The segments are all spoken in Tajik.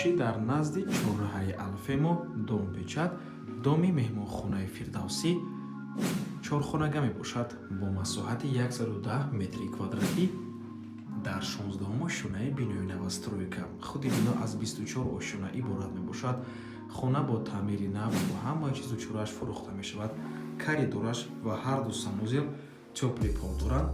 Фуруши дар назди Чорраҳаи Алфемо, Дом Печат, доми Меҳмонхонаи Фирдавси чорхонага мебошад бо масоҳати 110 метри квадратӣ дар 16-ум Ошёнаи бинои Новостройка. Худи бино аз 24 Ошёна иборат мебошад. Хона бо таъмири нав бо ҳамаи чизу чораш фурӯхта мешавад. Коридораш ва ҳарду санузел тёпли пол доранд.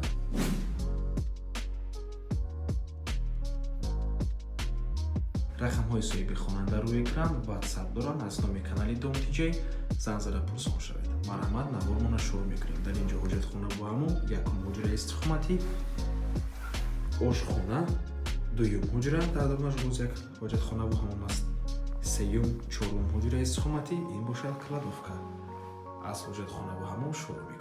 рақамҳои соҳиби хонанда рӯи экран WhatsApp доранд. аз номи канали Дом Печат зан зада пурсон шавед. Марҳамат, навормона шур мекунем. дар инҷо ҳоҷатхона бо ҳамон, якум ҳуҷраи истихоматӣ, ошхона, дуюм ҳуҷра дар домаш боз як ҳоҷатхона бо ҳамон аст, сеюм, чорум ҳуҷраи истихоматӣ, ин бошад кладовка. аз ҳоҷатхона бо ҳамон шур мекунем.